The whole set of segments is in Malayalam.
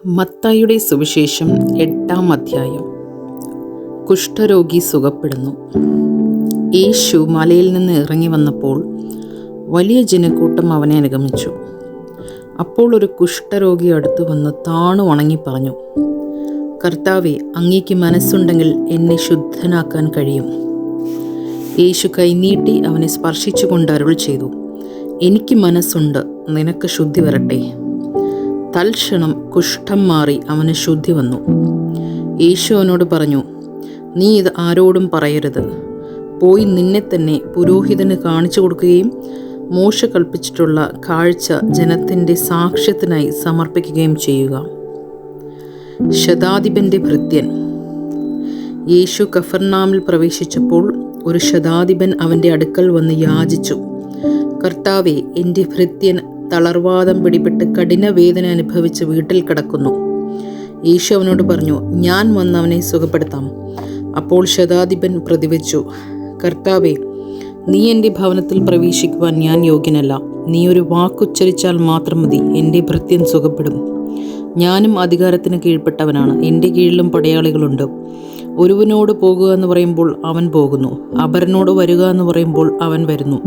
മത്തായിയുടെ സുവിശേഷം 8-ാം അധ്യായം. കുഷ്ഠരോഗി സുഖപ്പെടുന്നു. യേശു മലയിൽ നിന്ന് ഇറങ്ങി വന്നപ്പോൾ വലിയ ജനക്കൂട്ടം അവനെ അനുഗമിച്ചു. അപ്പോൾ ഒരു കുഷ്ഠരോഗി അടുത്തു വന്ന് താണു വണങ്ങി പറഞ്ഞു, കർത്താവേ, അങ്ങേക്ക് മനസ്സുണ്ടെങ്കിൽ എന്നെ ശുദ്ധനാക്കാൻ കഴിയും. യേശു കൈനീട്ടി അവനെ സ്പർശിച്ചുകൊണ്ട് അരുൾ ചെയ്തു, എനിക്ക് മനസ്സുണ്ട്, നിനക്ക് ശുദ്ധി വരട്ടെ. തൽക്ഷണം കുഷ്ഠം മാറി അവന് ശുദ്ധി വന്നു. യേശു അവനോട് പറഞ്ഞു, നീ ഇത് ആരോടും പറയരുത്. പോയി നിന്നെ തന്നെ പുരോഹിതന് കാണിച്ചു കൊടുക്കുകയും മോശെ കൽപ്പിച്ചിട്ടുള്ള കാഴ്ച ജനത്തിൻ്റെ സാക്ഷ്യത്തിനായി സമർപ്പിക്കുകയും ചെയ്യുക. ശതാധിപൻ്റെ ഭൃത്യൻ. യേശു കഫർനാമിൽ പ്രവേശിച്ചപ്പോൾ ഒരു ശതാധിപൻ അവൻ്റെ അടുക്കൽ വന്ന് യാചിച്ചു, കർത്താവേ, എൻ്റെ ഭൃത്യൻ തളർവാദം പിടിപെട്ട് കഠിന വേദന അനുഭവിച്ച് വീട്ടിൽ കിടക്കുന്നു. യേശു അവനോട് പറഞ്ഞു, ഞാൻ വന്ന് അവനെ സുഖപ്പെടുത്താം. അപ്പോൾ ശതാധിപൻ പ്രതിവച്ചു, കർത്താവേ, നീ എൻ്റെ ഭവനത്തിൽ പ്രവേശിക്കുവാൻ ഞാൻ യോഗ്യനല്ല. നീ ഒരു വാക്കുച്ചരിച്ചാൽ മാത്രം മതി, എൻ്റെ ഭൃത്യൻ സുഖപ്പെടും. ഞാനും അധികാരത്തിന് കീഴ്പ്പെട്ടവനാണ്, എൻ്റെ കീഴിലും പടയാളികളുണ്ട്. ഒരുവനോട് പോകുക എന്ന് പറയുമ്പോൾ അവൻ പോകുന്നു, അപരനോട് വരിക എന്ന് പറയുമ്പോൾ അവൻ വരുന്നു.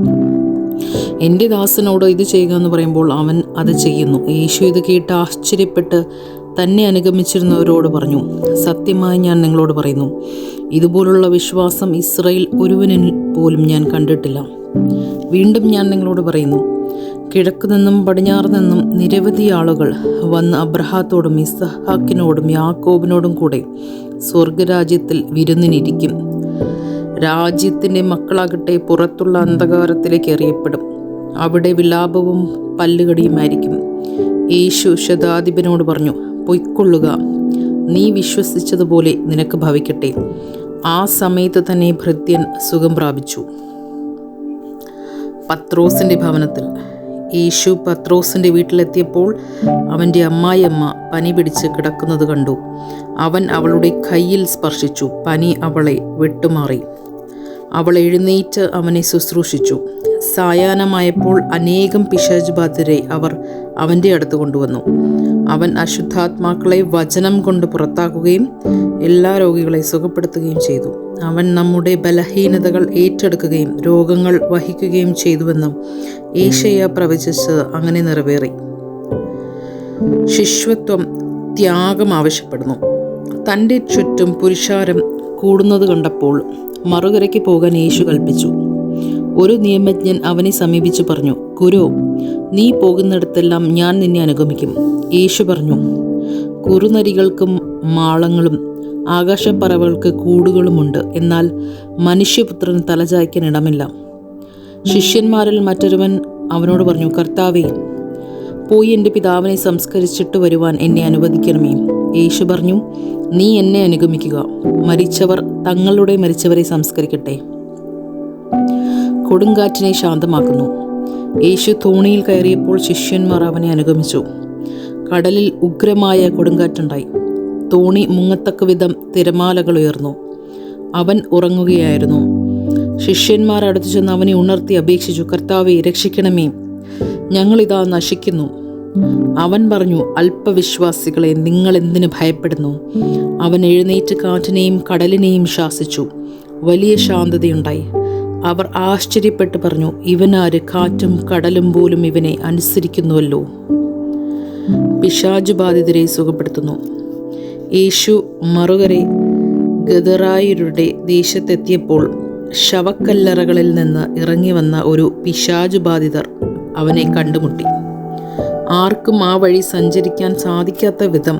എൻ്റെ ദാസനോട് ഇത് ചെയ്യുക എന്ന് പറയുമ്പോൾ അവൻ അത് ചെയ്യുന്നു. യേശു ഇത് കേട്ട് ആശ്ചര്യപ്പെട്ട് തന്നെ അനുഗമിച്ചിരുന്നവരോട് പറഞ്ഞു, സത്യമായി ഞാൻ നിങ്ങളോട് പറയുന്നു, ഇതുപോലുള്ള വിശ്വാസം ഇസ്രായേൽ ഒരുവനിൽ പോലും ഞാൻ കണ്ടിട്ടില്ല. വീണ്ടും ഞാൻ നിങ്ങളോട് പറയുന്നു, കിഴക്ക് നിന്നും പടിഞ്ഞാറ് നിന്നും നിരവധി ആളുകൾ വന്ന് അബ്രഹാത്തോടും ഇസ്ഹാക്കിനോടും യാക്കോബിനോടും കൂടെ സ്വർഗരാജ്യത്തിൽ വിരുന്നിനിരിക്കും. രാജ്യത്തിൻ്റെ മക്കളാകട്ടെ പുറത്തുള്ള അന്ധകാരത്തിലേക്ക് എറിയപ്പെടും. അവിടെ വിലാപവും പല്ലുകടിയുമായിരിക്കും. യേശു ശതാധിപനോട് പറഞ്ഞു, പൊയ്ക്കൊള്ളുക, നീ വിശ്വസിച്ചതുപോലെ നിനക്ക് ഭവിക്കട്ടെ. ആ സമയത്ത് തന്നെ ഭൃത്യൻ സുഖം പ്രാപിച്ചു. പത്രോസിൻ്റെ ഭവനത്തിൽ. യേശു പത്രോസിൻ്റെ വീട്ടിലെത്തിയപ്പോൾ അവൻ്റെ അമ്മായിയമ്മ പനി പിടിച്ച് കിടക്കുന്നത് കണ്ടു. അവൻ അവളുടെ കയ്യിൽ സ്പർശിച്ചു. പനി അവളെ വിട്ടുമാറി. അവൾ എഴുന്നേറ്റ് അവനെ ശുശ്രൂഷിച്ചു. സായാഹ്നമായപ്പോൾ അനേകം പിശാച് ബാധിതരെ അവർ അവൻ്റെ അടുത്ത് കൊണ്ടുവന്നു. അവൻ അശുദ്ധാത്മാക്കളെ വചനം കൊണ്ട് പുറത്താക്കുകയും എല്ലാ രോഗികളെ സുഖപ്പെടുത്തുകയും ചെയ്തു. അവൻ നമ്മുടെ ബലഹീനതകൾ ഏറ്റെടുക്കുകയും രോഗങ്ങൾ വഹിക്കുകയും ചെയ്തുവെന്ന് യേശയ്യാ പ്രവചിച്ചത് അങ്ങനെ നിറവേറി. ശിഷ്യത്വം ത്യാഗം ആവശ്യപ്പെടുന്നു. തൻ്റെ ചുറ്റും പുരുഷാരം കൂടുന്നത് കണ്ടപ്പോൾ മറുകരയ്ക്ക് പോകാൻ യേശു കൽപ്പിച്ചു. ഒരു നിയമജ്ഞൻ അവനെ സമീപിച്ചു പറഞ്ഞു, ഗുരു, നീ പോകുന്നിടത്തെല്ലാം ഞാൻ നിന്നെ അനുഗമിക്കും. യേശു പറഞ്ഞു, കുറുനരികൾക്കും മാളങ്ങളും ആകാശപ്പറവകൾക്ക് കൂടുകളുമുണ്ട്, എന്നാൽ മനുഷ്യപുത്രന് തലചായ്ക്കാൻ ഇടമില്ല. ശിഷ്യന്മാരിൽ മറ്റൊരുവൻ അവനോട് പറഞ്ഞു, കർത്താവേ, പോയി എൻ്റെ പിതാവിനെ സംസ്കരിച്ചിട്ട് വരുവാൻ എന്നെ അനുവദിക്കണമേ. യേശു പറഞ്ഞു, നീ എന്നെ അനുഗമിക്കുക. മരിച്ചവർ തങ്ങളുടെ മരിച്ചവരെ സംസ്കരിക്കട്ടെ. കൊടുങ്കാറ്റിനെ ശാന്തമാക്കുന്നു. യേശു തോണിയിൽ കയറിയപ്പോൾ ശിഷ്യന്മാർ അവനെ അനുഗമിച്ചു. കടലിൽ ഉഗ്രമായ കൊടുങ്കാറ്റുണ്ടായി. തോണി മുങ്ങത്തക്ക വിധം തിരമാലകൾ ഉയർന്നു. അവൻ ഉറങ്ങുകയായിരുന്നു. ശിഷ്യന്മാർ അടുത്തു ചെന്ന് അവനെ ഉണർത്തി അപേക്ഷിച്ചു, കർത്താവേ, രക്ഷിക്കണമേ, ഞങ്ങളിതാ നശിക്കുന്നു. അവൻ പറഞ്ഞു, അല്പവിശ്വാസികളെ, നിങ്ങൾ എന്തിനു ഭയപ്പെടുന്നു? അവൻ എഴുന്നേറ്റ് കാറ്റിനെയും കടലിനെയും ശാസിച്ചു. വലിയ ശാന്തതയുണ്ടായി. അവർ ആശ്ചര്യപ്പെട്ട് പറഞ്ഞു, ഇവനാര്, കാറ്റും കടലും പോലും ഇവനെ അനുസരിക്കുന്നുവല്ലോ. പിശാചു ബാധിതരെ സുഖപ്പെടുത്തുന്നു. യേശു മറുകരെ ഗദറായരുടെ ദേശത്തെത്തിയപ്പോൾ ശവക്കല്ലറകളിൽ നിന്ന് ഇറങ്ങി വന്ന ഒരു പിശാചു ബാധിതർ അവനെ കണ്ടുമുട്ടി. ആർക്കും ആ വഴി സഞ്ചരിക്കാൻ സാധിക്കാത്ത വിധം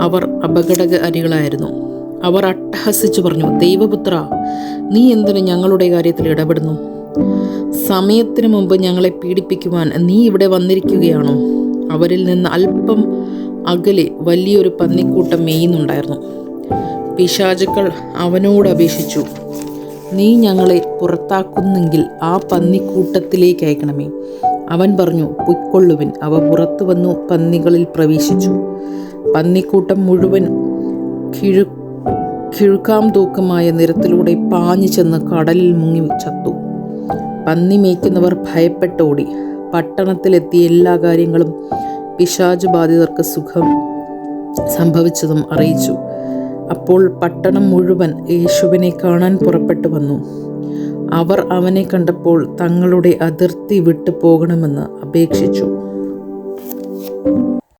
അവർ അപകടകാരികളായിരുന്നു. അവർ അട്ടഹസിച്ചു പറഞ്ഞു, ദൈവപുത്ര, നീ എന്തിനു ഞങ്ങളുടെ കാര്യത്തിൽ ഇടപെടുന്നു? സമയത്തിന് മുമ്പ് ഞങ്ങളെ പീഡിപ്പിക്കുവാൻ നീ ഇവിടെ വന്നിരിക്കുകയാണോ? അവരിൽ നിന്ന് അല്പം അകലെ വലിയൊരു പന്നിക്കൂട്ടം മേയുന്നുണ്ടായിരുന്നു. പിശാചുക്കൾ അവനോട് അപേക്ഷിച്ചു, നീ ഞങ്ങളെ പുറത്താക്കുന്നെങ്കിൽ ആ പന്നിക്കൂട്ടത്തിലേക്ക് അയക്കണമേ. അവൻ പറഞ്ഞു, പൊയ്ക്കൊള്ളുവിൻ. അവ പുറത്തു വന്നു പന്നികളിൽ പ്രവേശിച്ചു. പന്നിക്കൂട്ടം മുഴുവൻ കിഴുക്കാം തൂക്കമായ നിരത്തിലൂടെ പാഞ്ഞു ചെന്ന് കടലിൽ മുങ്ങി ചത്തു. പന്നി മേയ്ക്കുന്നവർ ഭയപ്പെട്ടോടി. പട്ടണത്തിലെത്തിയ എല്ലാ കാര്യങ്ങളും പിശാചു ബാധിതർക്ക് സുഖം സംഭവിച്ചതും അറിയിച്ചു. അപ്പോൾ പട്ടണം മുഴുവൻ യേശുവിനെ കാണാൻ പുറപ്പെട്ടു വന്നു. അവർ അവനെ കണ്ടപ്പോൾ തങ്ങളുടെ അതിർത്തി വിട്ടു പോകണമെന്ന് അപേക്ഷിച്ചു.